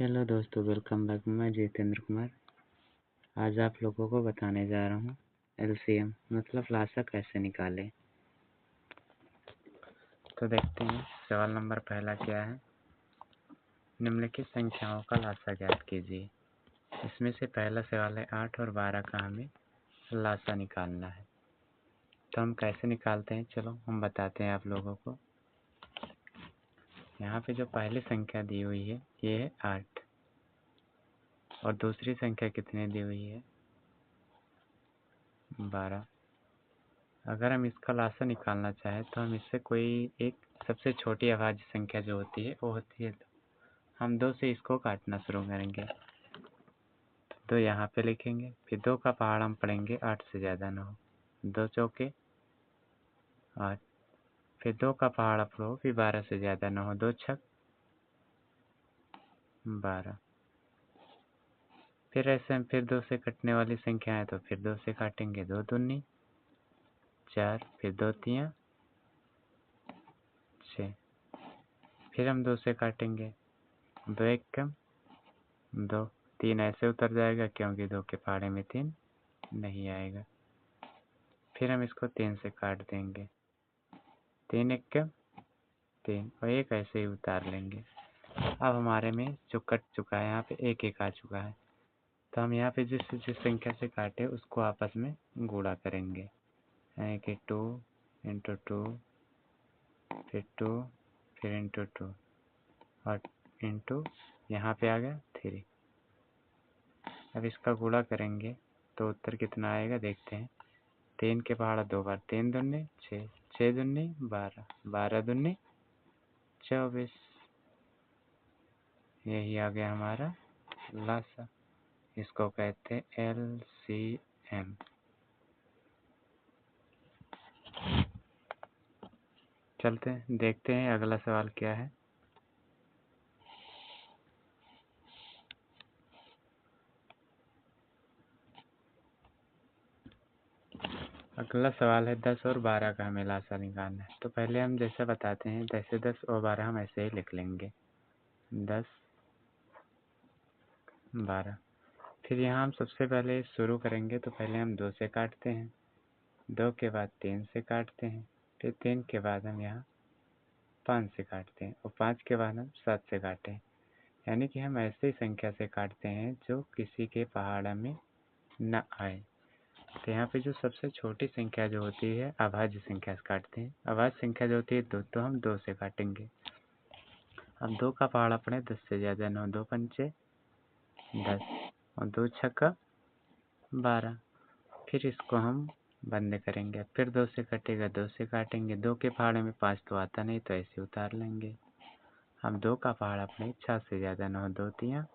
Hello दोस्तों, welcome back. मैं जितेंद्र कुमार। आज आप लोगों को बताने जा रहा हूँ एलसीएम मतलब लासा कैसे निकालें। तो देखते हैं सवाल नंबर पहला क्या है। निम्नलिखित संख्याओं का लासा ज्ञात कीजिए। इसमें से पहला सवाल है 8 और 12 का हमें लासा निकालना है। तो हम कैसे निकालते हैं, चलो हम बताते हैं आप लोगों को। यहाँ पे जो पहली संख्या दी हुई है ये है 8 और दूसरी संख्या कितने दी हुई है 12। अगर हम इसका लासा निकालना चाहें तो हम इससे कोई एक सबसे छोटी अभाज्य संख्या जो होती है वो होती है 2। हम 2 से इसको काटना शुरू करेंगे तो यहाँ पे लिखेंगे, फिर 2 का पहाड़ हम पढ़ेंगे 8 से ज़्यादा ना हो, 2 चौके 8, फिर 2 का पहाड़ पढ़ो फिर 12 से ज़्यादा ना हो, 2 छक 12। फिर ऐसे हम फिर 2 से कटने वाली संख्या है तो फिर 2 से काटेंगे, 2 दूनी 4, फिर 2 तियाँ 6, फिर हम 2 से काटेंगे, 2 एक कम 2, 3 ऐसे उतर जाएगा क्योंकि 2 के पहाड़े में 3 नहीं आएगा। फिर हम इसको 3 से काट देंगे, 3 एक कम 3 और एक ऐसे ही उतार लेंगे। अब हमारे में जो कट चुका है यहाँ पे एक एक आ चुका है, तो हम यहाँ पे जिस संख्या से काटे उसको आपस में गुणा करेंगे। एक 2 इंटू 2 फिर 2 फिर इंटू 2 और इंटू यहाँ पे आ गया 3। अब इसका गुणा करेंगे तो उत्तर कितना आएगा देखते हैं। 3 के पहाड़ा 2 बार, 3 दूनी 6, 6 दूनी 12, 12 दूनी 24। यही आ गया हमारा लासा। इसको कहते हैं एलसीएम। चलते हैं देखते हैं अगला सवाल क्या है। अगला सवाल है 10 और 12 का हमें लासा निकालना है। तो पहले हम जैसे बताते हैं जैसे 10 और 12 हम ऐसे ही लिख लेंगे, 10 12। फिर यहाँ हम सबसे पहले शुरू करेंगे तो पहले हम 2 से काटते हैं, 2 के बाद 3 से काटते हैं, फिर 3 के बाद हम यहाँ 5 से काटते हैं और 5 के बाद हम 7 से काटें। यानी कि हम ऐसी संख्या से काटते हैं जो किसी के पहाड़ा में न आए। तो यहाँ पे जो सबसे छोटी संख्या जो होती है अभाज्य संख्या से काटते हैं। अभाज्य संख्या जो होती है 2, तो हम 2 से काटेंगे। अब 2 का पहाड़ा पड़े 10 से ज़्यादा न हो, 2 पंचे 10 और 2 छक्का 12। फिर इसको हम बंद करेंगे, फिर 2 से कटेगा, 2 से काटेंगे, 2 के पहाड़े में 5 तो आता नहीं तो ऐसे उतार लेंगे। हम 2 का पहाड़ा पड़े 6 से ज़्यादा न हो, 2 तियाँ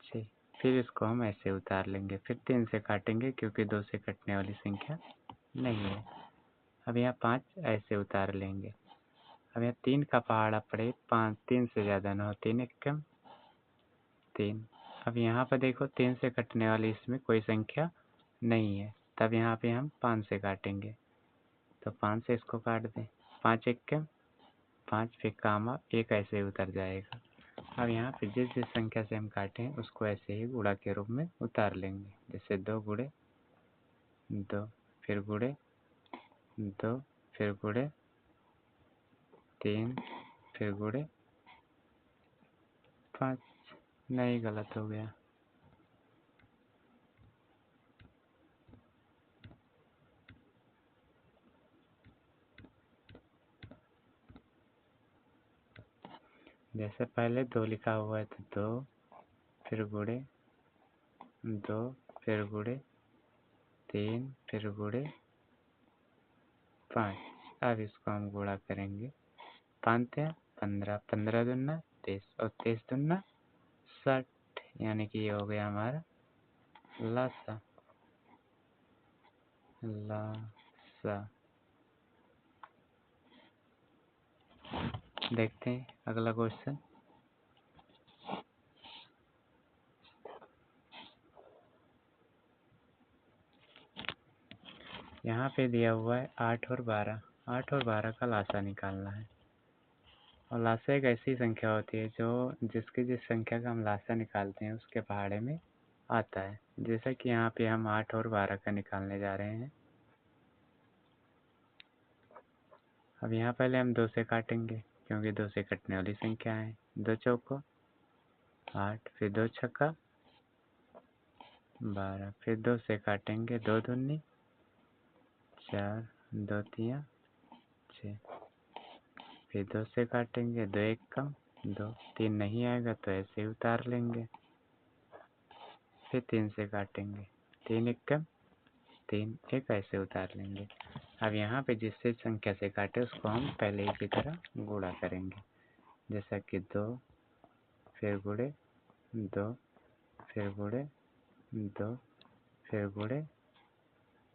6, फिर इसको हम ऐसे उतार लेंगे, फिर 3 से काटेंगे क्योंकि 2 से कटने वाली संख्या नहीं है। अब यहाँ 5 ऐसे उतार लेंगे। अब यहाँ 3 का पहाड़ा पड़े 5, 3 से ज़्यादा न हो, 3 एक कम 3। अब यहाँ पर देखो 3 से कटने वाली इसमें कोई संख्या नहीं है, तब यहाँ पे हम 5 से काटेंगे, तो 5 से इसको काट दें, 5 एक कम 5, फिर कामा एक ऐसे ही उतर जाएगा। अब यहाँ पे जिस जिस संख्या से हम काटे हैं उसको ऐसे ही गुणा के रूप में उतार लेंगे। जैसे 2 गुणे 2, फिर गुणे 2, फिर गुणे 3, फिर गुणे 5। नहीं, गलत हो गया। जैसे पहले 2 लिखा हुआ है तो 2, फिर गुणे 2, फिर गुणे 3, फिर गुणे 5। अब इसको हम गुणा करेंगे, 5 15, 15 दूना 23 और 23 दूना 60। यानी कि ये हो गया हमारा लासा। लासा देखते हैं अगला क्वेश्चन। यहाँ पे दिया हुआ है 8 और 12। 8 और 12 का लासा निकालना है। और लासा एक ऐसी संख्या होती है जो जिस संख्या का हम लासा निकालते हैं उसके पहाड़े में आता है। जैसा कि यहाँ पे हम 8 और 12 का निकालने जा रहे हैं। अब यहाँ पहले हम 2 से काटेंगे क्योंकि 2 से कटने वाली संख्या है। 2 चौको 8, फिर 2 छक्का 12, फिर 2 से काटेंगे। 2 दूनी 4, 2 तिया 6, फिर 2 से काटेंगे। 2 एक कम 2, 3 नहीं आएगा तो ऐसे ही उतार लेंगे। फिर 3 से काटेंगे। 3 एक कम 3, एक ऐसे उतार लेंगे। अब यहाँ पे जिससे संख्या से काटे उसको हम पहले ही की तरह गुणा करेंगे। जैसा कि 2, फिर गुणे 2, फिर गुणे 2, फिर गुणे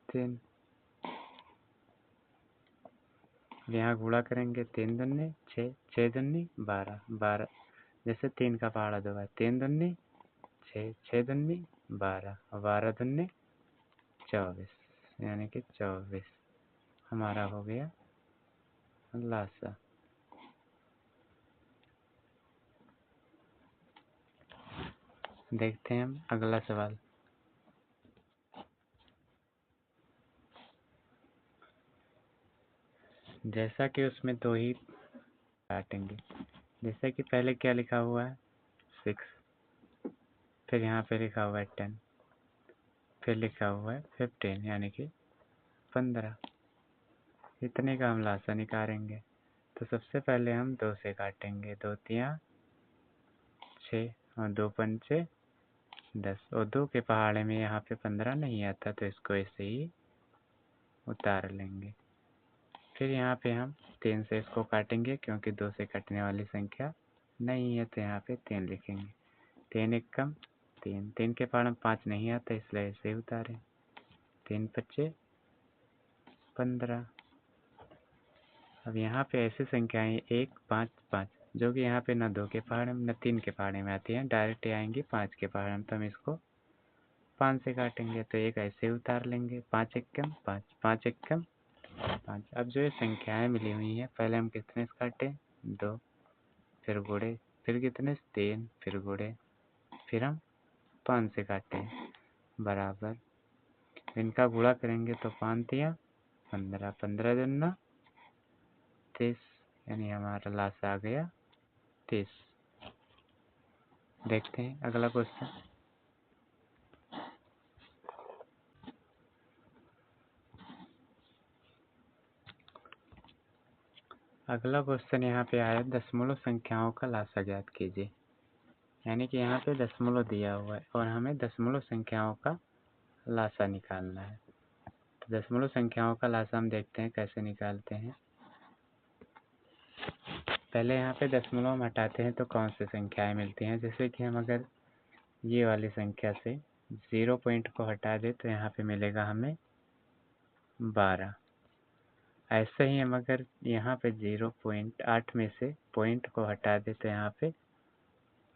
3। यहाँ गुणा करेंगे। 3 दूनी 6, 6 दूनी 12, 12 जैसे 3 का पहाड़ा 2 है। 3 दूनी 6, 6 दूनी 12, 12 दूनी 24, यानी कि 24 हमारा हो गया लासा। देखते हैं हम अगला सवाल। जैसा कि उसमें 2 ही काटेंगे। जैसा कि पहले क्या लिखा हुआ है 6, फिर यहाँ पे लिखा हुआ है 10, फिर लिखा हुआ है 15 यानी कि 15। इतने का हम लासा निकालेंगे। तो सबसे पहले हम 2 से काटेंगे। 2 तिया 6 और 2 पंचे 10, और 2 के पहाड़े में यहाँ पे 15 नहीं आता तो इसको ऐसे ही उतार लेंगे। फिर यहाँ पे हम 3 से इसको काटेंगे क्योंकि 2 से कटने वाली संख्या नहीं है तो यहाँ पे 3 लिखेंगे। 3 एक कम 3, 3 के पहाड़ में 5 नहीं आता इसलिए ऐसे ही उतारें। 3 पच्चे 15। अब यहाँ पे ऐसी संख्याएं 1, 5, 5 जो कि यहाँ पे न 2 के पहाड़े में न 3 के पहाड़े में आती हैं, डायरेक्ट आएंगी 5 के पहाड़े में, तो हम इसको 5 से काटेंगे तो एक ऐसे उतार लेंगे। 5 एक कम 5, 5 एक कम 5। अब जो ये संख्याएं मिली हुई हैं पहले हम कितने से काटे 2, फिर गुणे, फिर कितने 3, फिर गुणे, फिर हम 5 से काटे बराबर। इनका गुणा करेंगे तो 5 तिया 15, 15 दूना 30, यानी हमारा लासा आ गया 30। देखते हैं अगला क्वेश्चन। अगला क्वेश्चन यहाँ पे आया दशमलव संख्याओं का लासा ज्ञात कीजिए। यानी कि यहाँ पे दशमलव दिया हुआ है और हमें दशमलव संख्याओं का लासा निकालना है। तो दशमलव संख्याओं का लासा हम देखते हैं कैसे निकालते हैं। पहले यहाँ पे दशमलव हम हटाते हैं तो कौन सी संख्याएं मिलती हैं। जैसे कि हम अगर ये वाली संख्या से 0 पॉइंट को हटा दे तो यहाँ पे मिलेगा हमें 12। ऐसे ही हम अगर यहाँ पे 0.8 में से पॉइंट को हटा दे तो यहाँ पे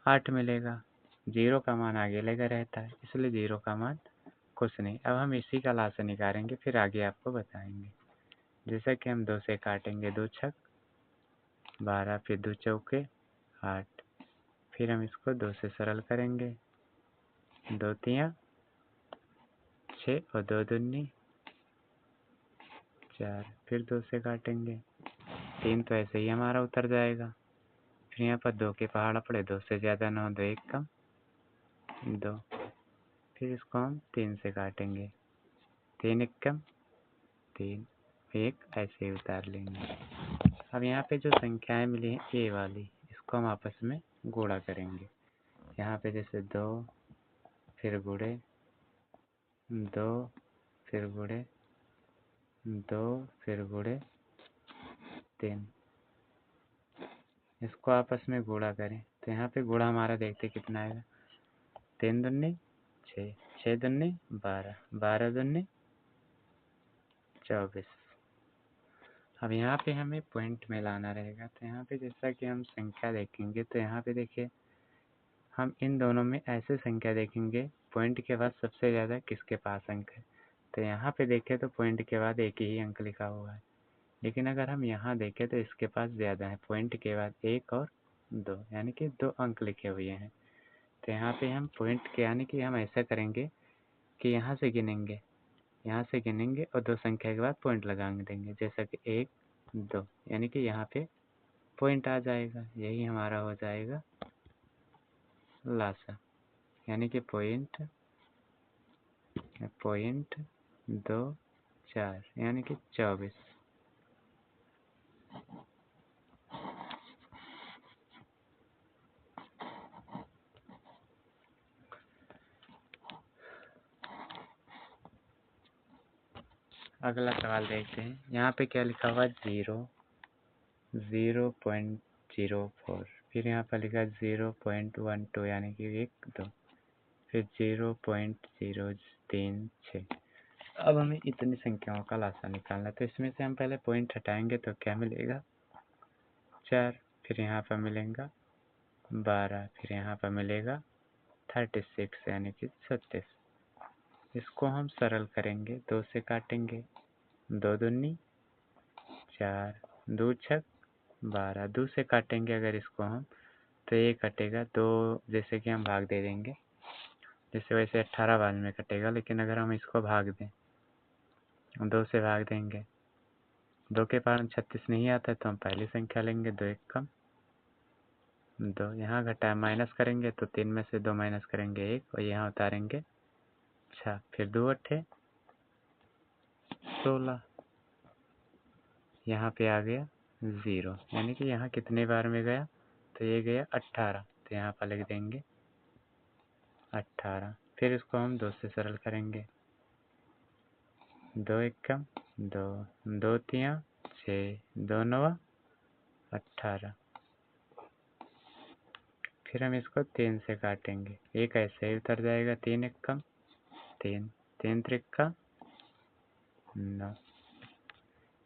8 मिलेगा। 0 का मान आगे लगा रहता है इसलिए 0 का मान कुछ नहीं। अब हम इसी का लासा निकालेंगे फिर आगे आपको बताएंगे। जैसा कि हम 2 से काटेंगे। 2 छक 12, फिर 2 चौके 8, फिर हम इसको 2 से सरल करेंगे। 2 तिया 6 और 2 दूनी 4, फिर 2 से काटेंगे। 3 तो ऐसे ही हमारा उतर जाएगा। फिर यहाँ पर 2 के पहाड़ पड़े, 2 से ज़्यादा 9, 2 एक कम 2, फिर इसको हम 3 से काटेंगे। 3 एक कम 3, 1 ऐसे ही उतार लेंगे। अब यहाँ पे जो संख्याएं मिली हैं ये वाली, इसको हम आपस में गुणा करेंगे। यहाँ पे जैसे 2, फिर गुणे 2, फिर गुणे 2, फिर गुणे 3, इसको आपस में गुणा करें तो यहाँ पे गुणा हमारा देखते कितना आएगा। 3 दूनी 6, 6 दूनी 12, 12 दूनी 24। अब यहाँ पे हमें पॉइंट में लाना रहेगा तो यहाँ पे जैसा कि हम संख्या देखेंगे तो यहाँ पे देखिए हम इन दोनों में ऐसे संख्या देखेंगे पॉइंट के बाद सबसे ज़्यादा किसके पास अंक है। तो यहाँ पे देखें तो पॉइंट के बाद एक ही अंक लिखा हुआ है लेकिन अगर हम यहाँ देखें तो इसके पास ज़्यादा है, पॉइंट के बाद 1 और 2, यानी कि 2 अंक लिखे हुए हैं। तो यहाँ पे हम पॉइंट के यानी कि हम ऐसा करेंगे कि यहाँ से गिनेंगे और 2 संख्या के बाद पॉइंट लगा देंगे, जैसा कि 1 2, यानी कि यहाँ पे पॉइंट आ जाएगा। यही हमारा हो जाएगा लासा, यानी कि पॉइंट 2 4, यानी कि 24। अगला सवाल देखते हैं। यहाँ पे क्या लिखा हुआ? 0.04, फिर यहाँ पर लिखा 0.12, यानी कि 1 2, फिर 0.036। अब हमें इतनी संख्याओं का लासा निकालना है। तो इसमें से हम पहले पॉइंट हटाएंगे तो क्या मिलेगा? 4, फिर यहाँ पर मिलेगा 12, फिर यहाँ पर मिलेगा 36, यानी कि 36। इसको हम सरल करेंगे, 2 से काटेंगे, 2 दूनी 4, 2 छक 12। 2 से काटेंगे अगर इसको हम तो ये कटेगा 2, जैसे कि हम भाग दे देंगे, जैसे वैसे 18 बाद में कटेगा, लेकिन अगर हम इसको भाग दें, 2 से भाग देंगे, 2 के पार 36 नहीं आता है तो हम पहली संख्या लेंगे, 2 1 कम 2, यहाँ घटा माइनस करेंगे तो 3 में से 2 माइनस करेंगे 1, और यहाँ उतारेंगे 6, फिर 2 8 16, यहाँ पे आ गया 0, यानी कि यहाँ कितने बार में गया? तो ये गया 18, तो यहाँ पर लिख देंगे 18। फिर इसको हम 2 से सरल करेंगे, 2 1 कम 2, 2 3 6, 2 9 18। फिर हम इसको 3 से काटेंगे, एक ऐसे ही उतर जाएगा, 3 1 कम 3, 3 3 9।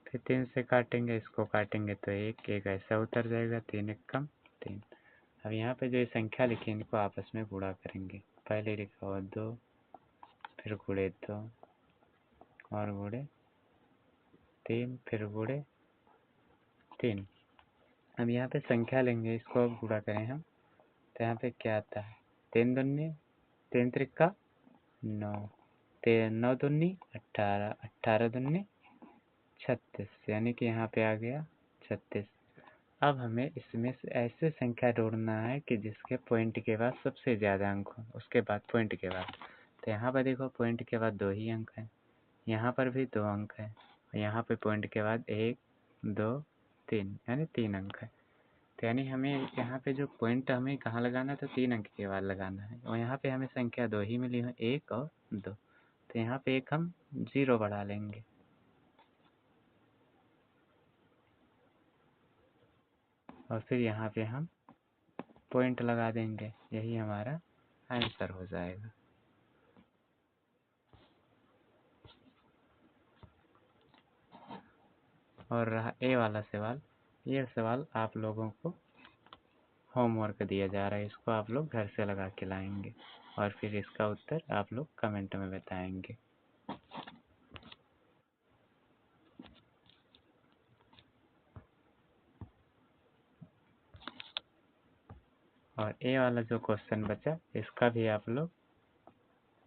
फिर 3 से काटेंगे, इसको काटेंगे तो एक ऐसा उतर जाएगा, 3 1 कम 3। अब यहाँ पे जो ये संख्या लिखी है इनको आपस में गुणा करेंगे। पहले लिखा हुआ 2, फिर गुणे 2 और गुणे 3, फिर गुणे 3। अब यहाँ पे संख्या लेंगे, इसको अब गुणा करें हम तो यहाँ पे क्या आता है? 3 दूनी 3 3 9, 9 दूनी 18, 18 दूनी 36, यानी कि यहाँ पे आ गया 36। अब हमें इसमें से ऐसे संख्या ढूंढना है कि जिसके पॉइंट के बाद सबसे ज़्यादा अंक हो, उसके बाद पॉइंट के बाद। तो यहाँ पर देखो पॉइंट के बाद 2 ही अंक हैं, यहाँ पर भी 2 अंक हैं, और यहाँ पे पॉइंट के बाद 1 2 3, यानी 3 अंक है। तो यानी हमें यहाँ पे जो पॉइंट हमें कहाँ लगाना है? तो 3 अंक के बाद लगाना है, और यहाँ पे हमें संख्या 2 ही मिली है, 1 और 2। तो यहाँ पे एक हम 0 बढ़ा लेंगे, और फिर यहाँ पे हम पॉइंट लगा देंगे, यही हमारा आंसर हो जाएगा। और रहा ए वाला सवाल, ये सवाल आप लोगों को होमवर्क दिया जा रहा है, इसको आप लोग घर से लगा के लाएंगे और फिर इसका उत्तर आप लोग कमेंट में बताएंगे। और ए वाला जो क्वेश्चन बचा इसका भी आप लोग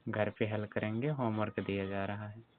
घर पे हल करेंगे, होमवर्क दिया जा रहा है।